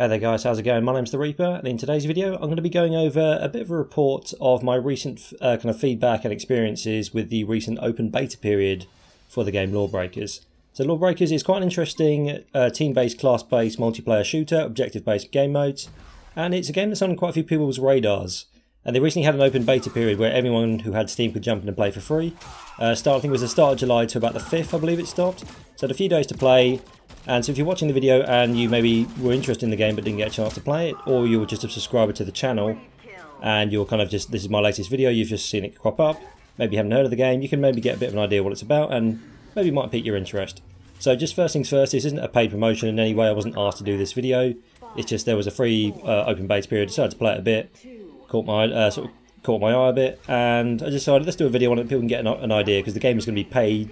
Hey there guys, how's it going? My name's The Reaper, and in today's video I'm going to be going over a bit of a report of my recent kind of feedback and experiences with the recent open beta period for the game Lawbreakers. So Lawbreakers is quite an interesting team-based, class-based, multiplayer shooter, objective-based game modes, and it's a game that's on quite a few people's radars. And they recently had an open beta period where everyone who had Steam could jump in and play for free. I think it was the start of July to about the 5th, I believe it stopped. So had a few days to play. And so if you're watching the video and you maybe were interested in the game but didn't get a chance to play it, or you were just a subscriber to the channel and you're kind of just, this is my latest video, you've just seen it crop up, maybe you haven't heard of the game, you can maybe get a bit of an idea what it's about and maybe it might pique your interest. So just first things first, this isn't a paid promotion in any way, I wasn't asked to do this video, it's just there was a free open beta period, decided to play it a bit, caught my eye a bit, and I decided let's do a video on it, people can get an idea, because the game is going to be paid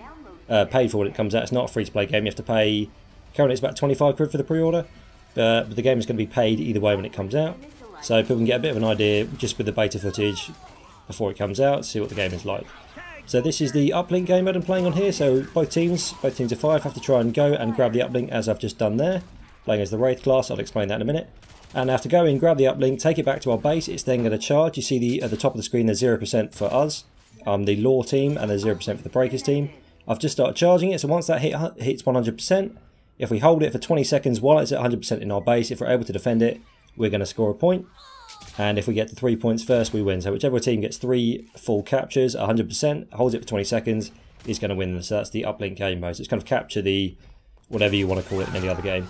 for when it comes out. It's not a free to play game, you have to pay. Currently it's about 25 quid for the pre-order, but the game is going to be paid either way when it comes out. So people can get a bit of an idea just with the beta footage before it comes out, see what the game is like. So this is the uplink game mode I'm playing on here, so both teams of 5 have to try and go and grab the uplink as I've just done there. Playing as the Wraith class, I'll explain that in a minute. And after going, grab the uplink, take it back to our base, it's then going to charge. You see at the top of the screen there's 0% for us, the Law team, and there's 0% for the Breakers team. I've just started charging it, so once that hits 100%, if we hold it for 20 seconds while it's at 100% in our base, if we're able to defend it, we're going to score a point. And if we get to 3 points first, we win. So whichever team gets 3 full captures, 100%, holds it for 20 seconds, is going to win. So that's the uplink game mode. So it's kind of capture the, whatever you want to call it in any other game.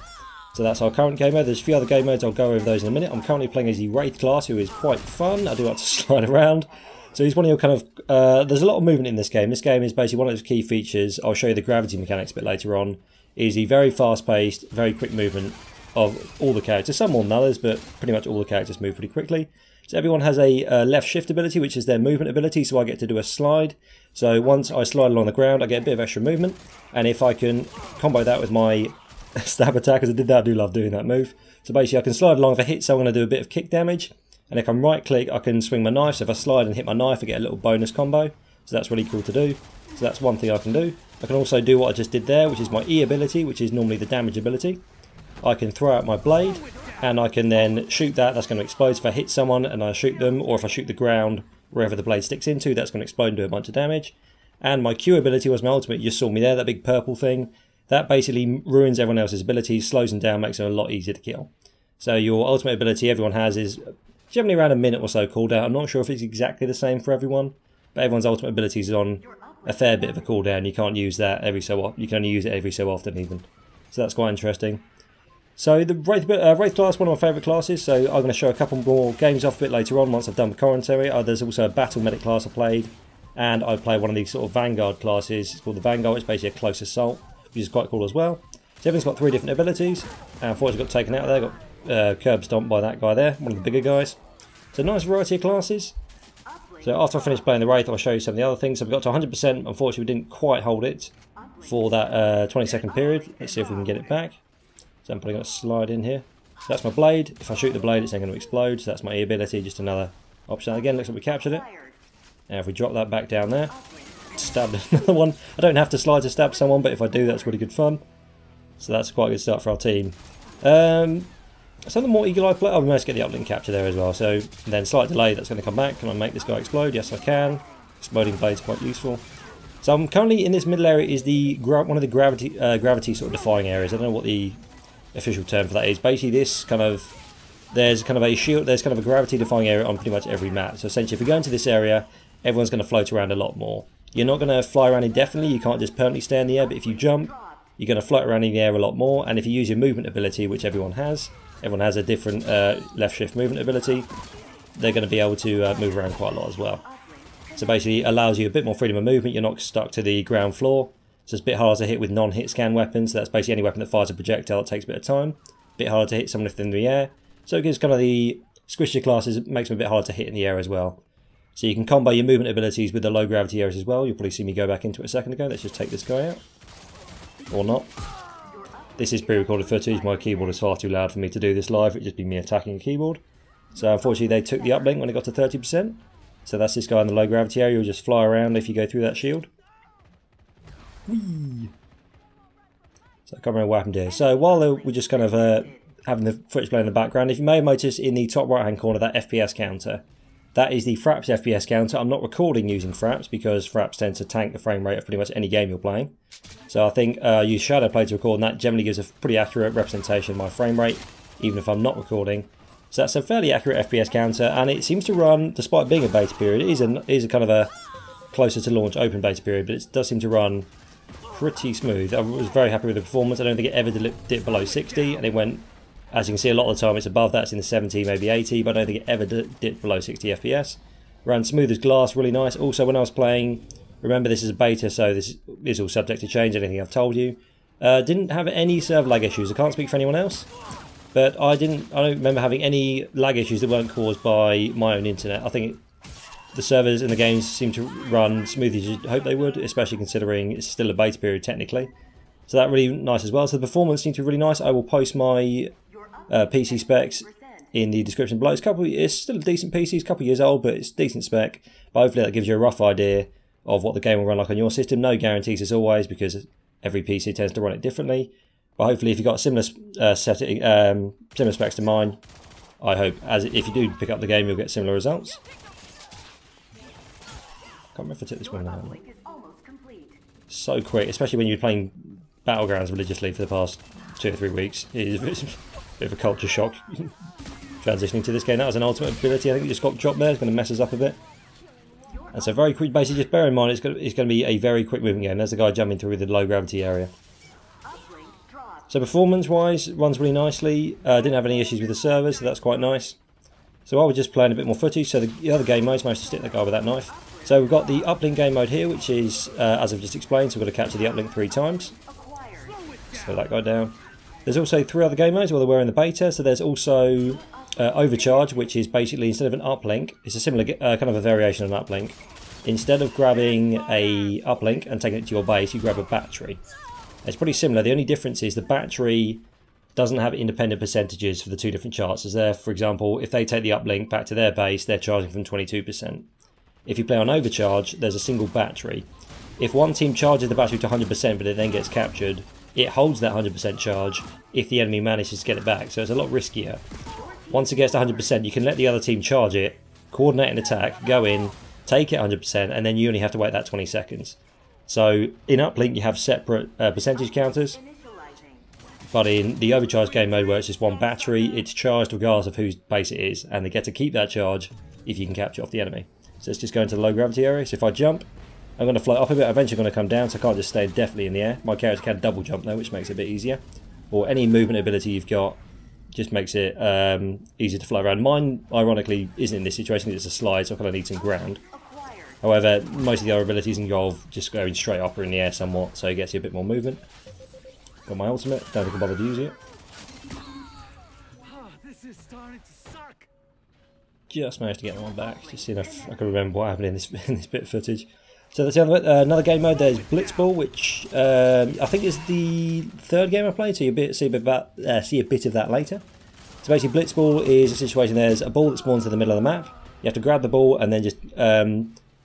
So that's our current game mode. There's a few other game modes, I'll go over those in a minute. I'm currently playing as the Wraith class, who is quite fun. I do like to slide around. So he's one of your kind of, there's a lot of movement in this game. This game is basically one of its key features. I'll show you the gravity mechanics a bit later on. Is the very fast-paced, very quick movement of all the characters. Some more than others, but pretty much all the characters move pretty quickly. So everyone has a left shift ability, which is their movement ability, so I get to do a slide. So once I slide along the ground, I get a bit of extra movement, and if I can combo that with my stab attack, as I do love doing that move. So basically I can slide along, if I hit someone I do a bit of kick damage, and if I'm right click I can swing my knife, so if I slide and hit my knife I get a little bonus combo. So that's really cool to do. So that's one thing I can do. I can also do what I just did there, which is my E ability, which is normally the damage ability. I can throw out my blade, and I can then shoot that, that's going to explode. So if I hit someone and I shoot them, or if I shoot the ground wherever the blade sticks into, that's going to explode and do a bunch of damage. And my Q ability was my ultimate, you just saw me there, that big purple thing. That basically ruins everyone else's abilities, slows them down, makes them a lot easier to kill. So your ultimate ability everyone has is generally around a minute or so cooldown. I'm not sure if it's exactly the same for everyone, but everyone's ultimate ability is on a fair bit of a cooldown. You can't use that every so often. You can only use it every so often even. So that's quite interesting. So the Wraith class, one of my favourite classes, so I'm going to show a couple more games off a bit later on once I've done the commentary. There's also a Battle Medic class I played, and I play one of these sort of Vanguard classes. It's called the Vanguard, it's basically a close assault, which is quite cool as well. So everyone's got 3 different abilities, and unfortunately got taken out there, got curb stomped by that guy there, one of the bigger guys. So nice variety of classes. So after I finish playing the Wraith, I'll show you some of the other things. So we got to 100%, unfortunately we didn't quite hold it for that 20-second period. Let's see if we can get it back. So I'm putting a slide in here. So that's my blade. If I shoot the blade, it's then going to explode. So that's my E ability, just another option. Again, looks like we captured it. Now if we drop that back down there, stab another one. I don't have to slide to stab someone, but if I do, that's really good fun. So that's quite a good start for our team. Some of the more eagle-eye play, we managed to get the uplink capture there as well. So then slight delay, that's going to come back. Can I make this guy explode? Yes, I can. Exploding blade's quite useful. So I'm currently in this middle area is one of the gravity sort of defying areas. I don't know what the official term for that is. Basically, this kind of there's kind of a shield, there's kind of a gravity defying area on pretty much every map. So essentially, if we go into this area, everyone's going to float around a lot more. You're not going to fly around indefinitely. You can't just permanently stay in the air. But if you jump, you're going to float around in the air a lot more. And if you use your movement ability, which everyone has a different left shift movement ability, they're going to be able to move around quite a lot as well. So basically it allows you a bit more freedom of movement, you're not stuck to the ground floor, so it's a bit harder to hit with non-hit scan weapons. So that's basically any weapon that fires a projectile, it takes a bit of time, a bit harder to hit someone if they're in the air. So it gives kind of the squishier classes, it makes them a bit harder to hit in the air as well. So you can combo your movement abilities with the low gravity areas as well. You'll probably see me go back into it a second ago. Let's just take this guy out, or not. This is pre-recorded footage, my keyboard is far too loud for me to do this live, it'd just be me attacking a keyboard. So unfortunately they took the uplink when it got to 30%. So that's this guy in the low gravity area, you'll just fly around if you go through that shield. Whee! So I can't remember what happened here. So while we're just kind of having the footage playing in the background. If you may have noticed in the top right hand corner that FPS counter, that is the Fraps FPS counter. I'm not recording using Fraps because Fraps tend to tank the frame rate of pretty much any game you're playing. So I think use Shadowplay to record, and that generally gives a pretty accurate representation of my frame rate, even if I'm not recording. So that's a fairly accurate FPS counter, and it seems to run, despite being a beta period, it is a kind of a closer to launch open beta period, but it does seem to run pretty smooth. I was very happy with the performance. I don't think it ever dipped below 60, and it went, as you can see, a lot of the time it's above that, it's in the 70, maybe 80, but I don't think it ever dipped below 60 FPS. Ran smooth as glass, really nice. Also, when I was playing, remember this is a beta, so this is all subject to change, anything I've told you. Didn't have any server lag issues. I can't speak for anyone else, but I don't remember having any lag issues that weren't caused by my own internet. I think the servers in the games seem to run smoothly as you'd hope they would, especially considering it's still a beta period technically. So that really nice as well. So the performance seems to be really nice. I will post my PC specs in the description below. It's still a decent PC, it's a couple of years old, but it's decent spec. But hopefully that gives you a rough idea of what the game will run like on your system. No guarantees as always, because every PC tends to run it differently. But hopefully if you've got similar similar specs to mine, I hope if you do pick up the game you'll get similar results. I can't remember if I took this one out. So quick, especially when you're playing Battlegrounds religiously for the past 2 or 3 weeks. It is a bit of a culture shock transitioning to this game. That was an ultimate ability. I think it just got dropped there. It's going to mess us up a bit. And so very quick. Basically, just bear in mind it's going to be a very quick moving game. There's the guy jumping through the low gravity area. So performance-wise, runs really nicely. Didn't have any issues with the servers, so that's quite nice. So I was just playing a bit more footage. So the other game modes, managed to stick that guy with that knife. So we've got the uplink game mode here, which is, as I've just explained, so we've got to capture the uplink 3 times. Slow that guy down. There's also 3 other game modes, well, they were in the beta. So there's also overcharge, which is basically instead of an uplink, it's a similar kind of a variation of an uplink. Instead of grabbing a uplink and taking it to your base, you grab a battery. It's pretty similar. The only difference is the battery doesn't have independent percentages for the 2 different charts. As there, for example, if they take the uplink back to their base, they're charging from 22%. If you play on overcharge, there's a single battery. If one team charges the battery to 100%, but it then gets captured, it holds that 100% charge if the enemy manages to get it back. So it's a lot riskier. Once it gets to 100%, you can let the other team charge it, coordinate an attack, go in, take it 100%, and then you only have to wait that 20 seconds. So in uplink you have separate percentage counters, but in the overcharge game mode where it's just one battery, it's charged regardless of whose base it is, and they get to keep that charge if you can capture off the enemy. So let's just go into the low gravity area. So if I jump, I'm going to float up a bit, eventually going to come down, so I can't just stay definitely in the air. My character can double jump though, which makes it a bit easier. Or any movement ability you've got just makes it easier to fly around. Mine, ironically, isn't in this situation, it's a slide, so I kind of need some ground. However, most of the other abilities involve just going straight up or in the air somewhat, so it gets you a bit more movement. Got my ultimate, don't think I'll bother to use it. Just managed to get that one back, just seeing if I can remember what happened in this bit of footage. So that's another game mode. There's Blitzball, which I think is the 3rd game I played, so you'll see a bit of that later. So basically Blitzball is a situation, there's a ball that spawns in the middle of the map. You have to grab the ball and then just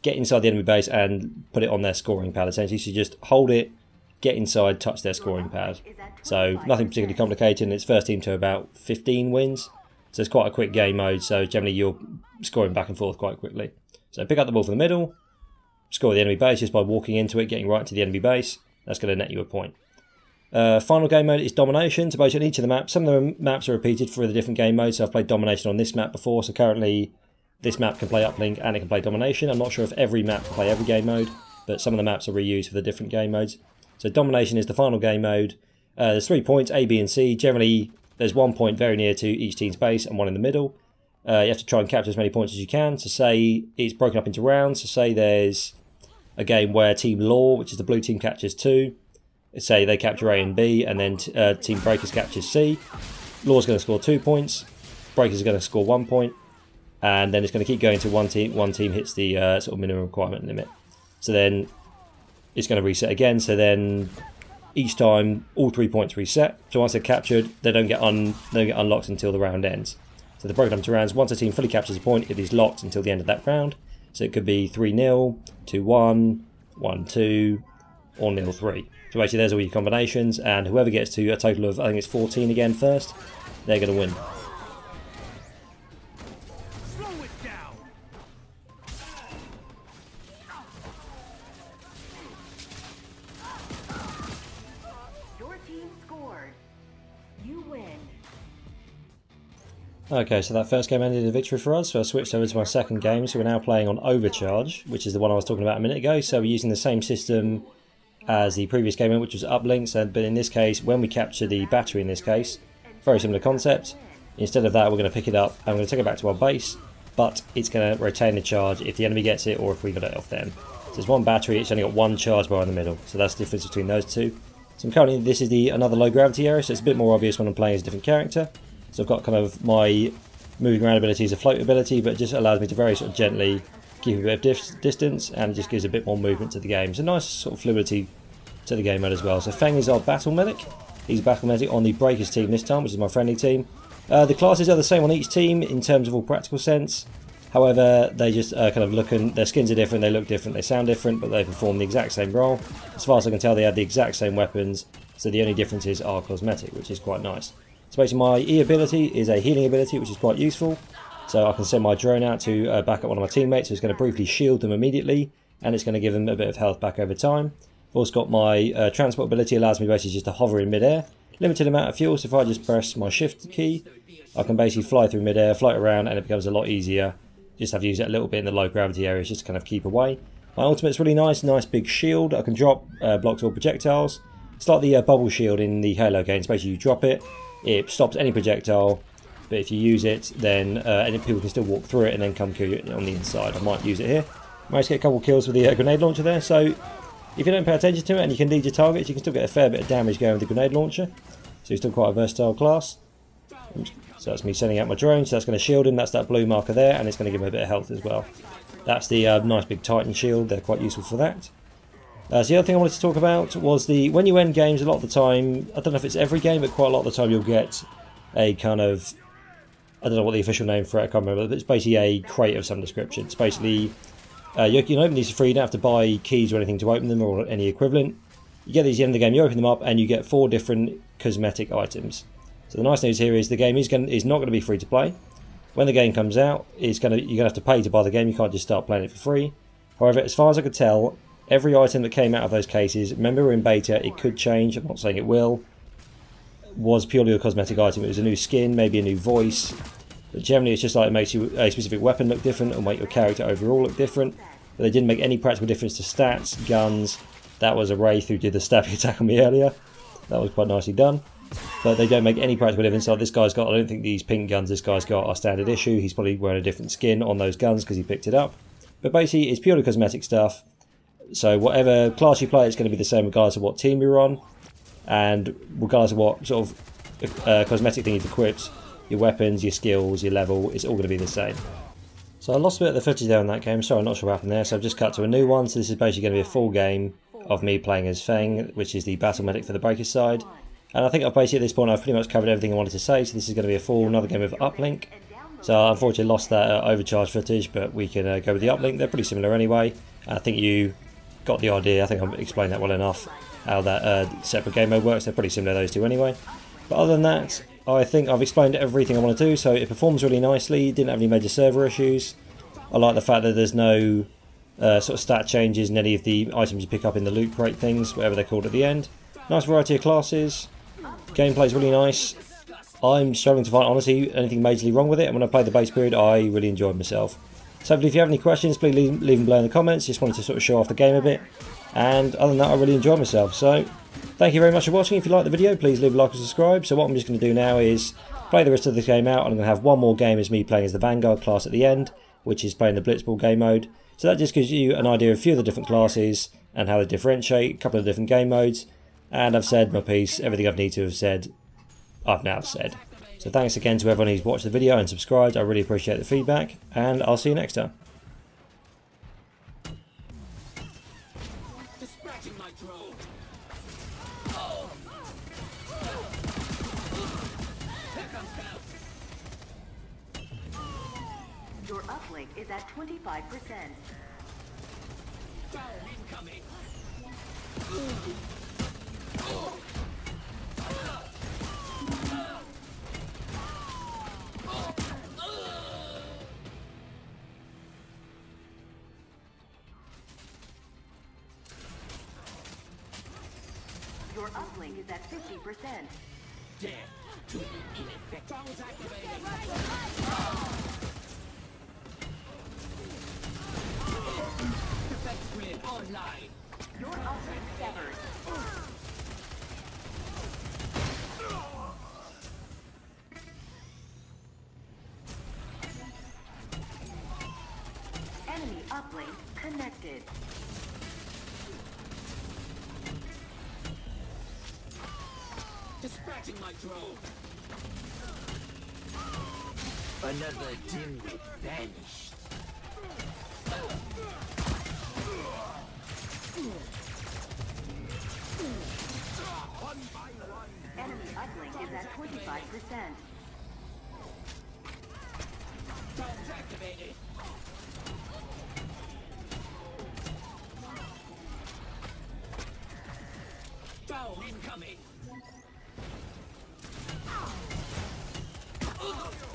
get inside the enemy base and put it on their scoring pad essentially. So you just hold it, get inside, touch their scoring pad. So nothing particularly complicated, and it's first team to about 15 wins. So it's quite a quick game mode, so generally you're scoring back and forth quite quickly. So pick up the ball from the middle, score the enemy base just by walking into it, getting right to the enemy base. That's going to net you a point. Final game mode is Domination. So basically each of the maps, some of the maps are repeated for the different game modes. So I've played Domination on this map before, so currently this map can play Uplink and it can play Domination. I'm not sure if every map can play every game mode, but some of the maps are reused for the different game modes. So Domination is the final game mode. There's 3 points, A, B and C. Generally there's 1 point very near to each team's base and 1 in the middle. You have to try and capture as many points as you can. So say it's broken up into rounds. So say there's a game where Team Law, which is the blue team, captures 2. Say they capture A and B, and then Team Breakers captures C. Law's going to score 2 points. Breakers are going to score 1 point. And then it's going to keep going until one team hits the sort of minimum requirement limit. So then it's going to reset again. So then each time all 3 points reset. So once they're captured, they don't get unlocked until the round ends. So they're broken up into rounds. Once a team fully captures a point, it is locked until the end of that round. So it could be 3-0, 2-1, 1-2, or nil 3. So basically there's all your combinations, and whoever gets to a total of, I think it's 14 again first, they're going to win. Your team scored. You win. Okay, so that first game ended in a victory for us, so I switched over to my second game. So we're now playing on Overcharge, which is the one I was talking about a minute ago. So we're using the same system as the previous game, which was uplinks, but in this case, when we capture the battery in this case, very similar concept. Instead of that, we're going to pick it up, and we're going to take it back to our base, but it's going to retain the charge if the enemy gets it or if we got it off them. So there's one battery, it's only got one charge bar in the middle, so that's the difference between those two. So I'm currently, this is another low gravity area, so it's a bit more obvious when I'm playing as a different character. So I've got kind of my moving around ability as a float ability, but it just allows me to very sort of gently keep a bit of distance, and it just gives a bit more movement to the game. It's a nice sort of fluidity to the game mode as well. So Feng is our battle medic. He's battle medic on the Breakers team this time, which is my friendly team. The classes are the same on each team in terms of all practical sense. However, they just kind of their skins are different, they look different, they sound different, but they perform the exact same role. As far as I can tell, they have the exact same weapons, so the only differences are cosmetic, which is quite nice. So basically my E ability is a healing ability, which is quite useful. So I can send my drone out to back up one of my teammates, so it's going to briefly shield them immediately, and it's going to give them a bit of health back over time. I've also got my transport ability, allows me basically just to hover in midair. Limited amount of fuel, so if I just press my shift key, I can basically fly through midair, float around, and it becomes a lot easier. Just have to use it a little bit in the low gravity areas just to kind of keep away. My ultimate's really nice big shield. I can drop blocks or projectiles. It's like the bubble shield in the Halo games. Basically you drop it, it stops any projectile, but if you use it, then any people can still walk through it and then come kill you on the inside. I might use it here. Managed to get a couple of kills with the grenade launcher there, so if you don't pay attention to it and you can lead your targets, you can still get a fair bit of damage going with the grenade launcher. So he's still quite a versatile class. So that's me sending out my drone, so that's going to shield him, that's that blue marker there, and it's going to give him a bit of health as well. That's the nice big Titan shield, they're quite useful for that. So the other thing I wanted to talk about was when you end games, a lot of the time, I don't know if it's every game, but quite a lot of the time you'll get a kind of, I don't know what the official name for it, I can't remember, but it's basically a crate of some description. It's basically, you can open these for free, you don't have to buy keys or anything to open them or any equivalent. You get these at the end of the game, you open them up, and you get 4 different cosmetic items. So the nice news here is the game is not going to be free to play. When the game comes out, you're going to have to pay to buy the game, you can't just start playing it for free. However, as far as I could tell, every item that came out of those cases, remember we're in beta, it could change, I'm not saying it will, was purely a cosmetic item. It was a new skin, maybe a new voice, but generally it's just like it makes you a specific weapon look different or make your character overall look different. But they didn't make any practical difference to stats, guns. That was a Wraith who did the stabbing attack on me earlier. That was quite nicely done. But they don't make any practical difference. So this guy's got, I don't think these pink guns this guy's got are standard issue. He's probably wearing a different skin on those guns because he picked it up. But basically it's purely cosmetic stuff. So whatever class you play, it's going to be the same regardless of what team you're on. And regardless of what sort of cosmetic thing you've equipped, your weapons, your skills, your level, it's all going to be the same. So I lost a bit of the footage there in that game, sorry, I'm not sure what happened there, so I've just cut to a new one. So this is basically going to be a full game of me playing as Feng, which is the battle medic for the Breakers side. And I think I've basically at this point I've pretty much covered everything I wanted to say, so this is going to be another game of uplink. So I unfortunately lost that overcharge footage, but we can go with the uplink. They're pretty similar anyway. I think you got the idea, I think I've explained that well enough, how that separate game mode works. They're pretty similar, those two anyway. But other than that, I think I've explained everything I want to do, so it performs really nicely, didn't have any major server issues. I like the fact that there's no sort of stat changes in any of the items you pick up in the loot crate things, whatever they're called at the end. Nice variety of classes, gameplay's really nice. I'm struggling to find, honestly, anything majorly wrong with it, and when I played the base period, I really enjoyed myself. So if you have any questions, please leave them below in the comments. Just wanted to sort of show off the game a bit. And other than that, I really enjoyed myself. So thank you very much for watching. If you liked the video, please leave a like and subscribe. So what I'm just going to do now is play the rest of the game out. And I'm going to have one more game as me playing as the Vanguard class at the end, which is playing the Blitzball game mode. So that just gives you an idea of a few of the different classes and how they differentiate, a couple of different game modes. And I've said my piece, everything I've needed to have said, I've now said. So thanks again to everyone who's watched the video and subscribed. I really appreciate the feedback, and I'll see you next time. Your uplink is at 25%. Incoming. Your uplink is at 50%. Dare to be ineffective. Bombs activated. Defense grid online. Your uplink severed. Enemy uplink connected. Dispatching my drone. Another dimwit vanished. One by one. Enemy uplink is at 25%. Bombs activated. Dome incoming.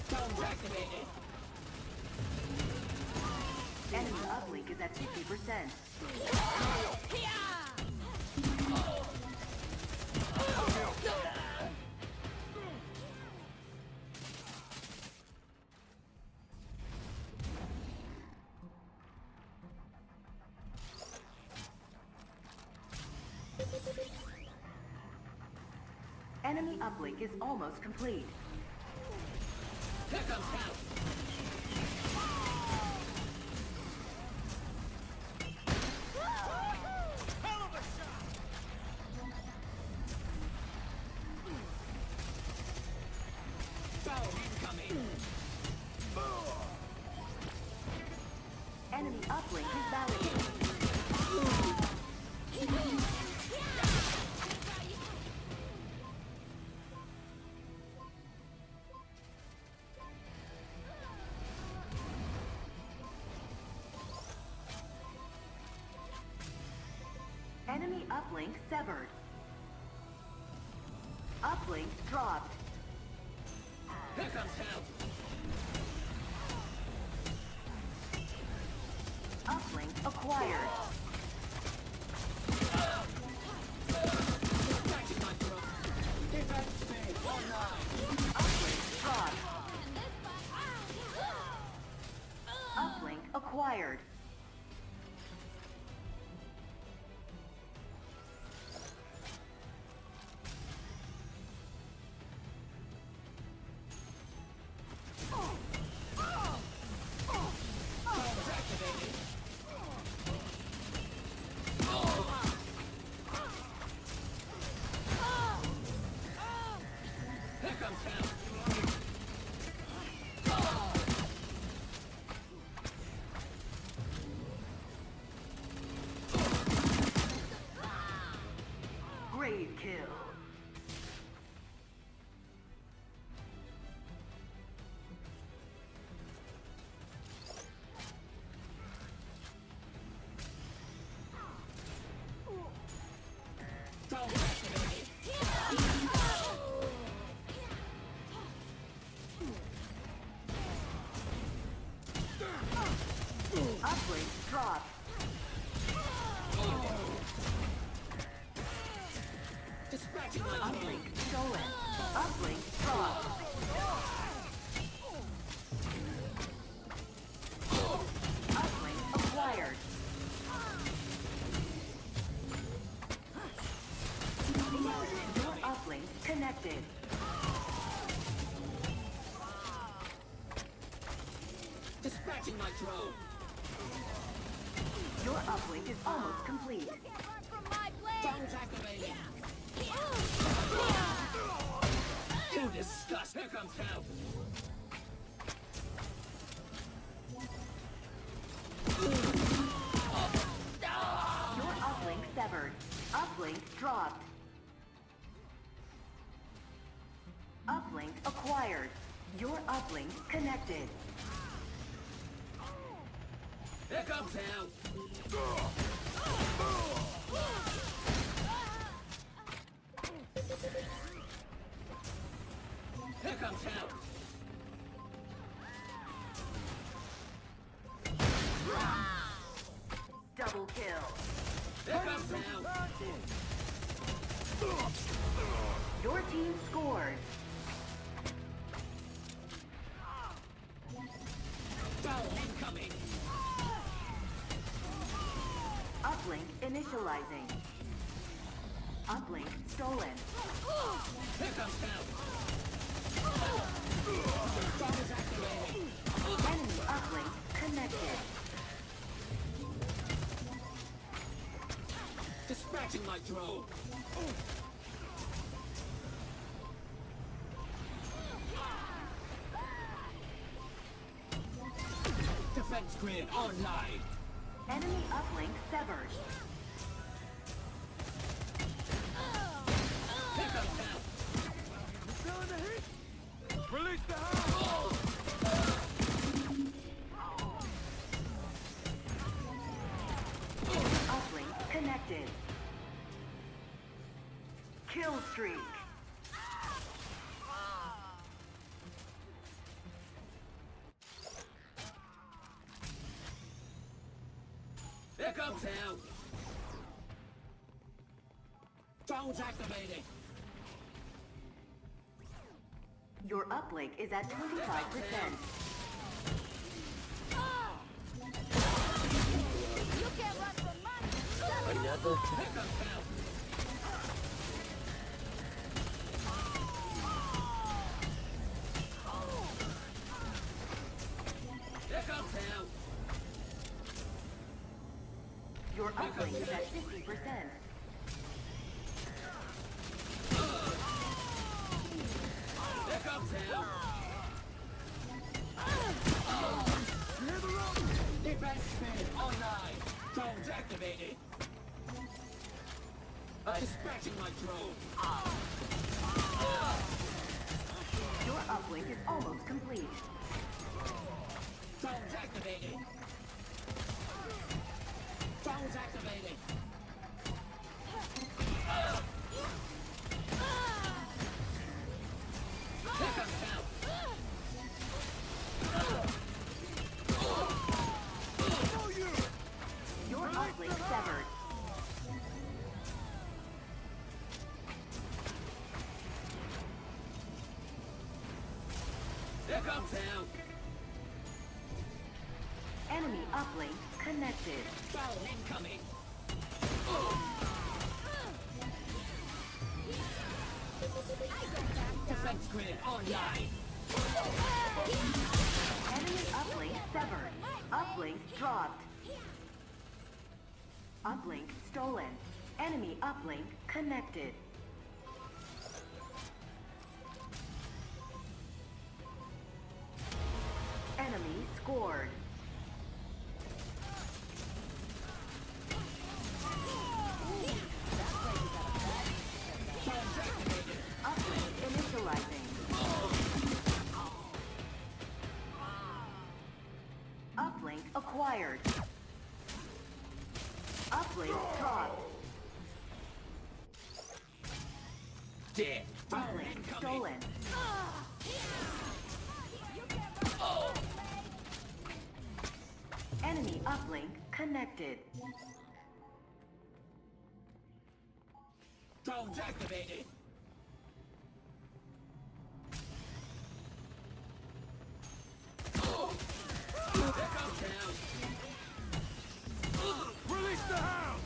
Bombs activated. Enemy uplink is at 50%. Enemy uplink is almost complete. Here comes help. Hell of a shot. Bow incoming. Enemy uplink is validated. Enemy uplink severed. Uplink dropped. Here comes help. Uplink acquired. Dispatching my drone. Defense grid online. Uplink dropped. Uplink acquired. Bombs activated. Here comes help. Grave kill. Bombs activated. Uplink dropped. Dispatching my drone. Uplink stolen. Uplink dropped. Uplink acquired. Your uplink connected. Dispatching my drone. Your uplink is almost complete. Bombs activated. You disgust. Here comes help. Your uplink severed. Uplink dropped. Uplink acquired. Your uplink connected. Here comes help. comes help. Double kill. Here comes help. Your team scored. Foul incoming. Uplink initializing. Uplink stolen. Here comes help. Bomb is activated. Enemy uplink connected. Dispatching my drone. Defense grid online. Enemy uplink severed. Here comes help. Release the hound! Uplink connected. Kill streak. Here comes help. Drones activated. Your uplink is at 25%. You can't run from money. Here comes help. Here comes help. Your uplink is at 50%. Here comes help. Defense spin online. Drones activated. Dispatching my drone. Your uplink is almost complete. Drones activated. Drones activated. Here comes help. Your uplink severed. Here comes help. Enemy uplink connected. Foul incoming. Defense grid online. Enemy uplink severed. Uplink dropped. Uplink stolen. Enemy uplink connected. Enemy scored. Uplink initializing. Uplink acquired. Uplink dropped. Dead. Foul Uplink incoming. stolen. Enemy uplink connected. Drones activated. Here comes help. Release the hound!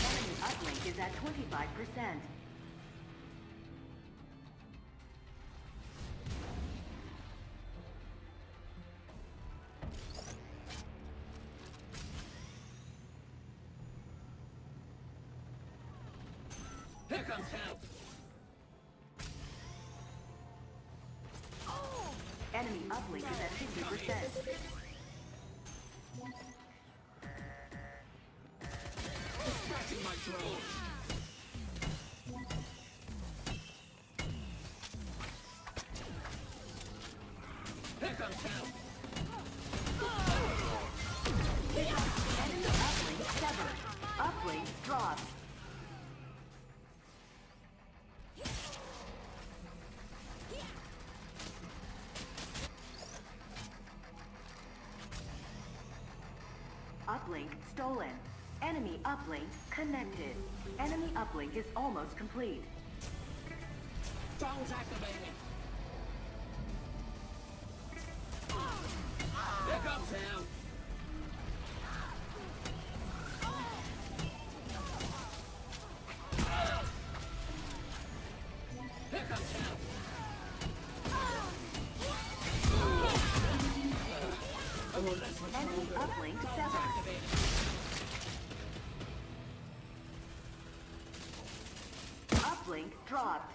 Enemy uplink is at 25%. Here comes help. Enemy uplink is at 50%. Dispatching my drone. Here comes help. Enemy uplink severed. Uplink dropped. stolen. Enemy uplink connected. Enemy uplink is almost complete. Drones activated. Here comes him. Here comes him. I won't let much Enemy longer. uplink Drones severed. activated. Uplink dropped.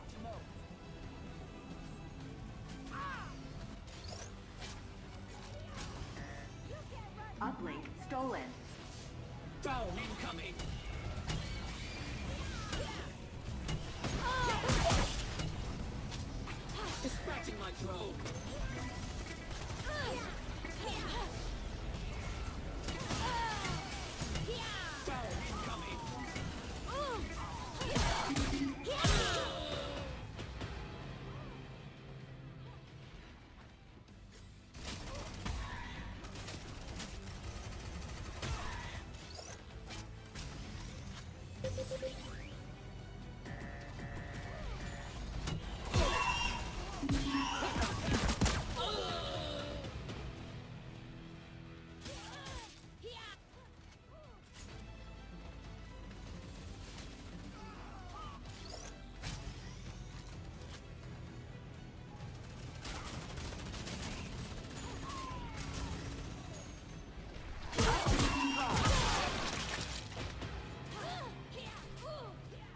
Uplink stolen. Drone incoming. Dispatching my drone. Drone incoming.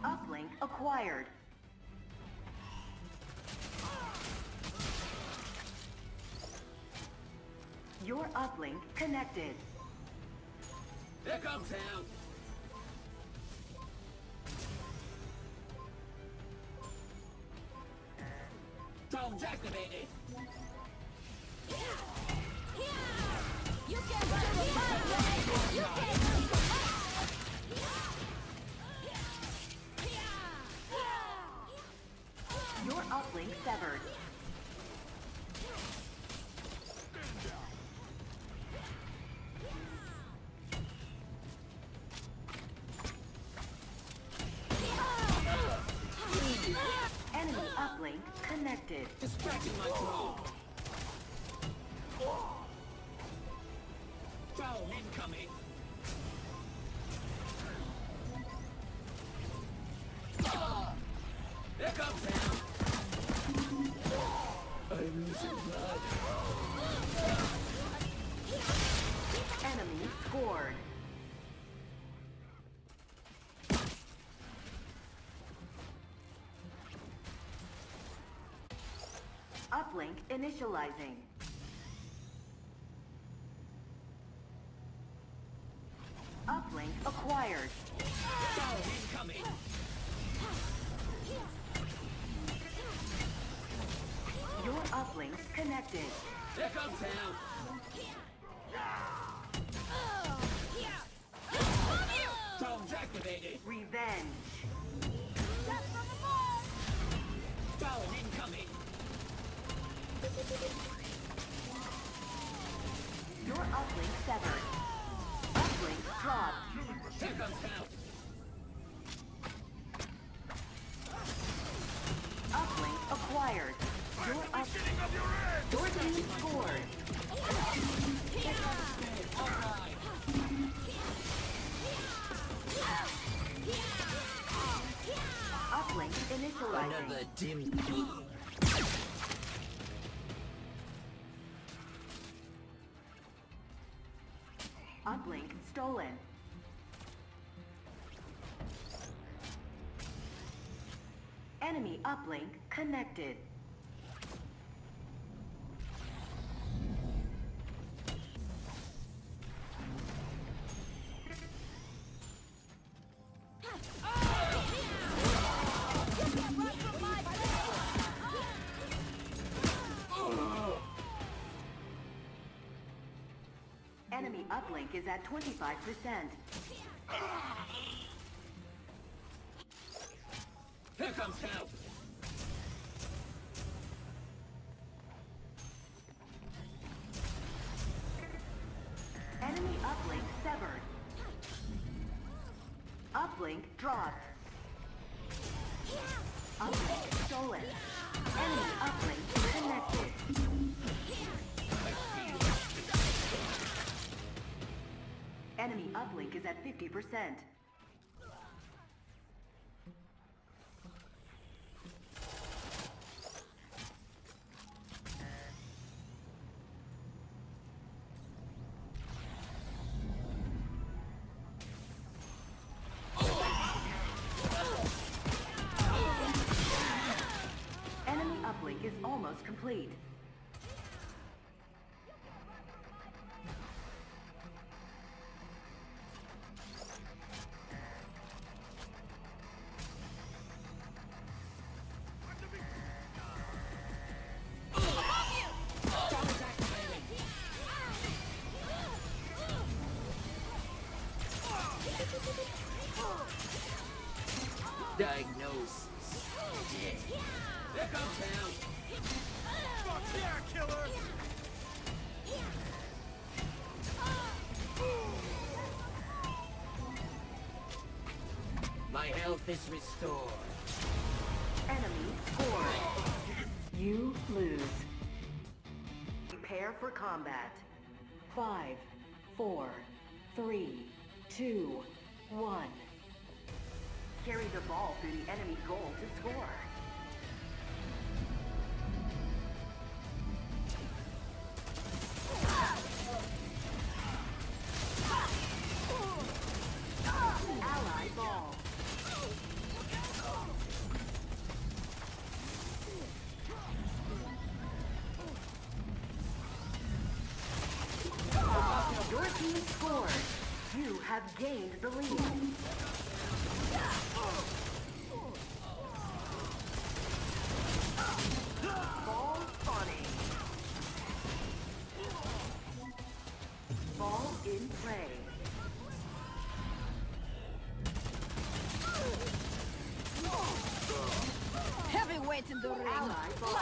Uplink acquired. Your uplink connected. Here comes him. Drones activated. You can't run from my way! You can't run from Your uplink severed. Enemy uplink connected. Dispatching my drone. Drone incoming. Here comes him. I'm losing blood. Enemy scored. Uplink initializing. Uplink acquired. Drone incoming. Your uplink connected. Here comes him. Drones activated. Revenge. Drone incoming. Your uplink severed. Uplink dropped. Here comes him. Uplink acquired. Your team scored. Alright. Uplink initializing. team. Uplink stolen. Enemy uplink connected. Enemy uplink is at 25%. Here comes help. Enemy uplink severed. uplink dropped. Uplink stolen. Enemy uplink connected. Enemy uplink is at 50%. Enemy uplink is almost complete. Diagnosis. There comes hell. Fuck yeah, killer! My health is restored. Enemy scored. You lose. Prepare for combat. 5, 4, 3, 2, 1. Carry the ball through the enemy goal to score. Ally ball. Your team scored. You have gained the lead. Ball spawning. Ball in play. Heavyweight in the ring. Ally ball.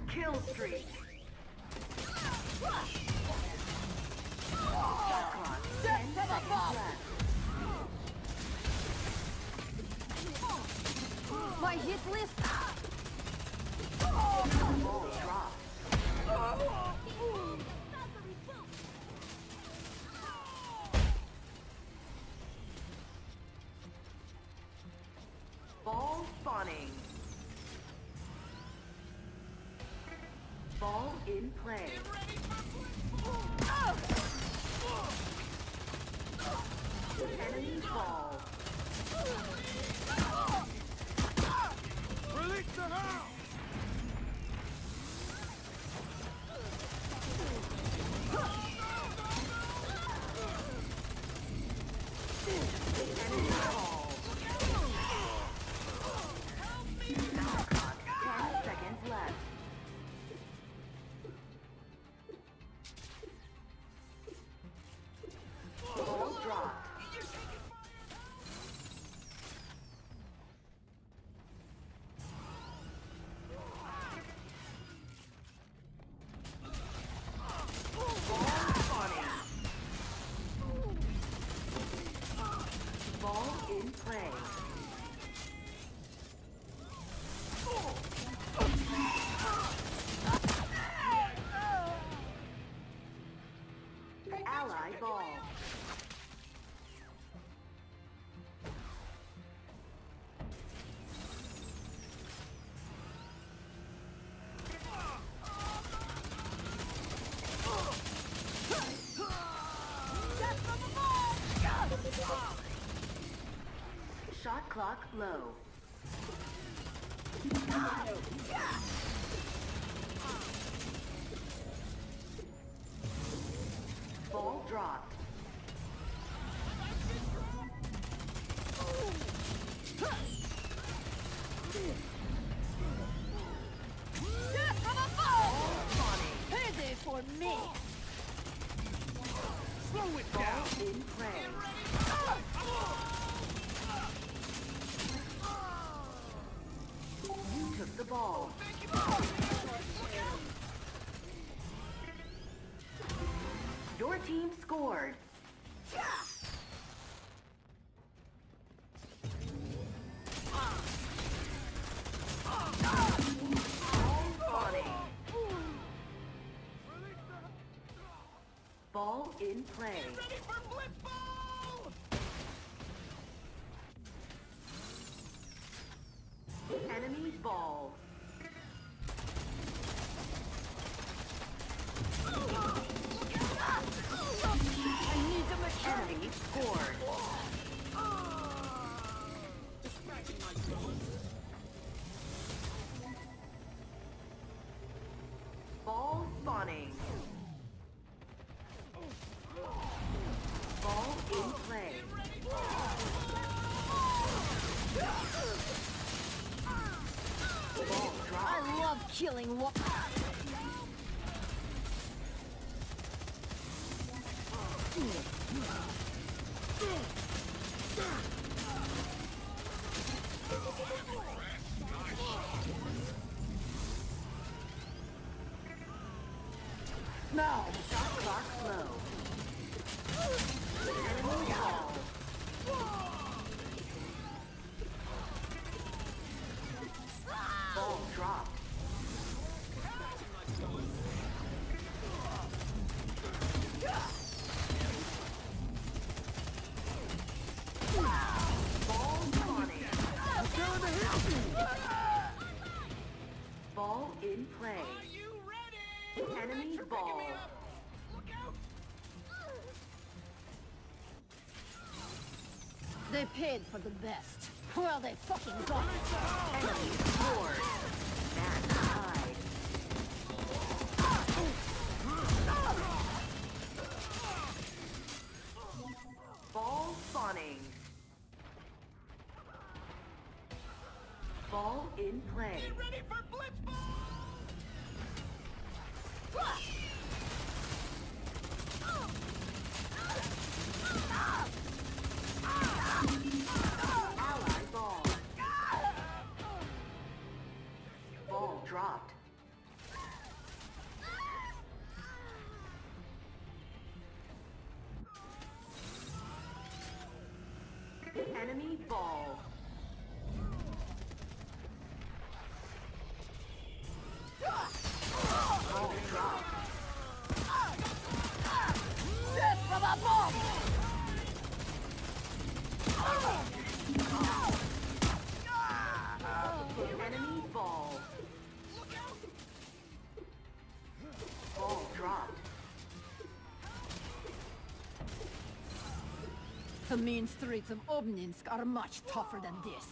Kill streak. Shot clock. 10 seconds left. My hit list. Ball dropped. Ball spawning. Ball in play. Enemy ball. Release the hound! Enemy ball. Shot clock. 10 seconds left. Ball dropped. Ball in play. Ally ball. Shot clock low. Ball dropped. Death from above! Payday for me! Slow it down! Ball in play. took the ball. Your team scored. Ball in play. Ready for blitzball! Enemy ball. I need the machine. Enemy scored. Distracting myself. Ball spawning. Ball in play. Ball drop. I love killing what. Now, shot clock slow. Enemy ball. Ball dropped. Ball spawning. Ball in play. Are you ready? Enemy ball. Look out! They paid for the best. Well, they fucking got it. Enemy scored. Match tied. Ball spawning. Ball in play. Ready for blitzball! Ally ball. Ball dropped. Enemy ball. Ball dropped. Death from above! Enemy ball. Ball dropped. The mean streets of Obninsk are much tougher than this.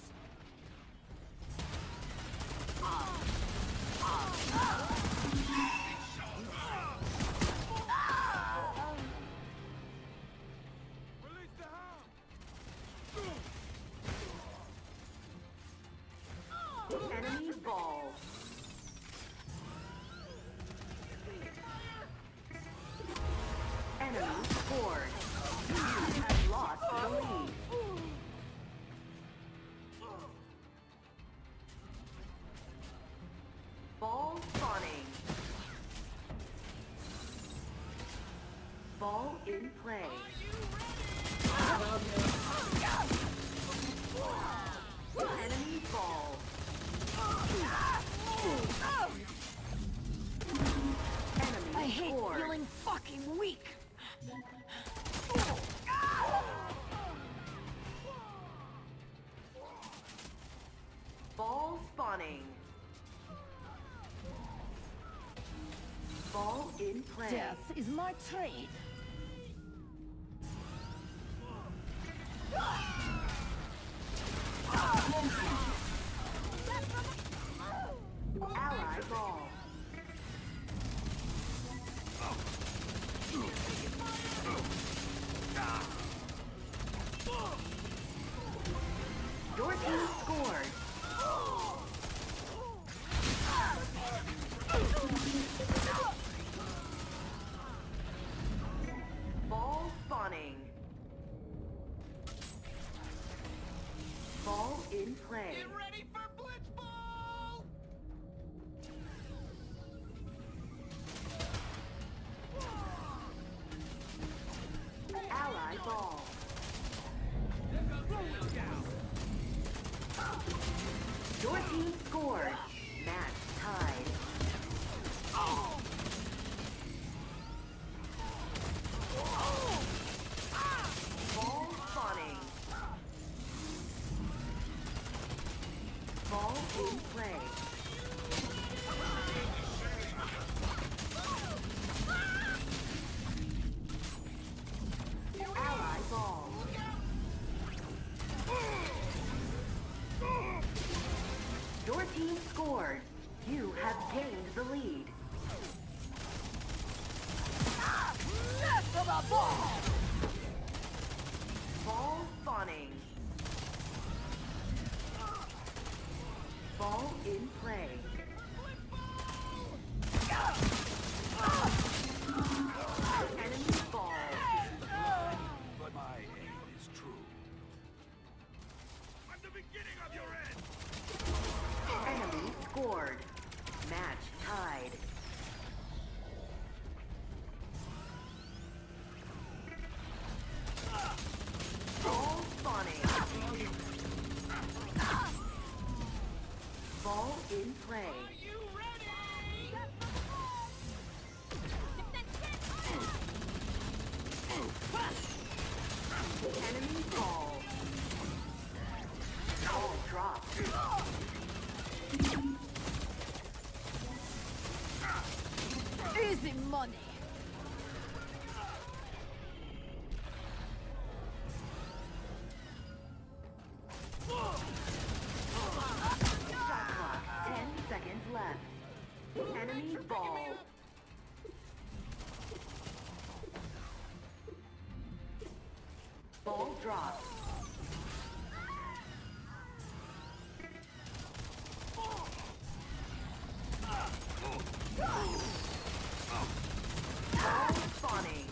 Release the hound! Enemy ball. Enemy scored. You have lost the lead. Ball spawning. Ball in play. Enemy ball. Enemy I hate scored. feeling fucking weak. Ball spawning. Ball in play. Death is my trade. Ally ball. Your team scored. Ball spawning. Ball in play. dropped. Ball spawning.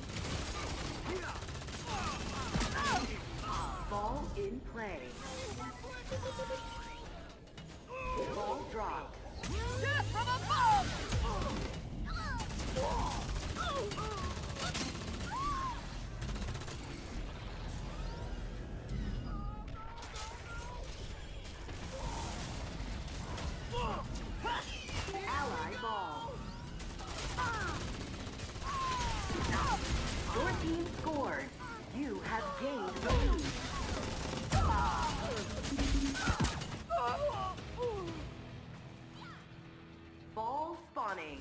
Ball in play. Ball dropped. Death from above! Ally ball. Your team scored. You have gained the lead. Ball spawning.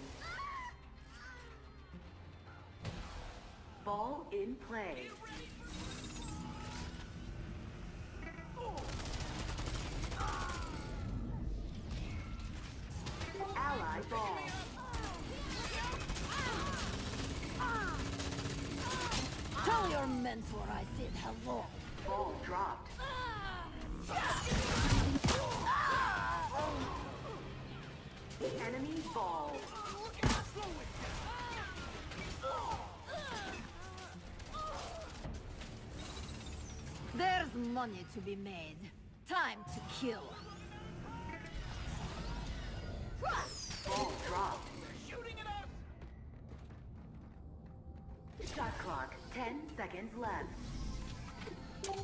Ball in play. Ally ball. Tell your mentor I said hello. Ball dropped. Enemy ball. There's money to be made. Time to kill. Ball dropped. Shooting at us! Shot clock, 10 seconds left.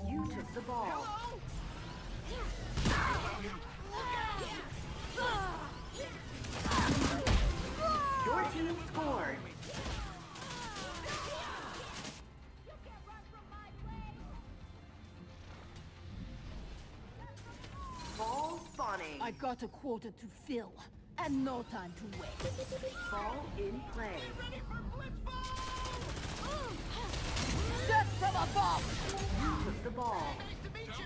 You took the ball. Your team scored. Ball spawning. I got a quota to fill, and no time to waste. Ball in play. Ready for blitzball! Death from above! You took the ball. Nice to meet you!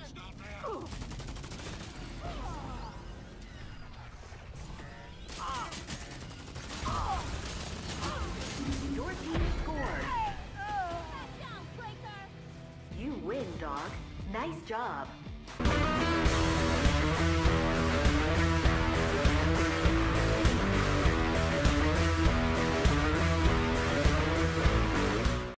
Your team scored. You win, dog. Nice job.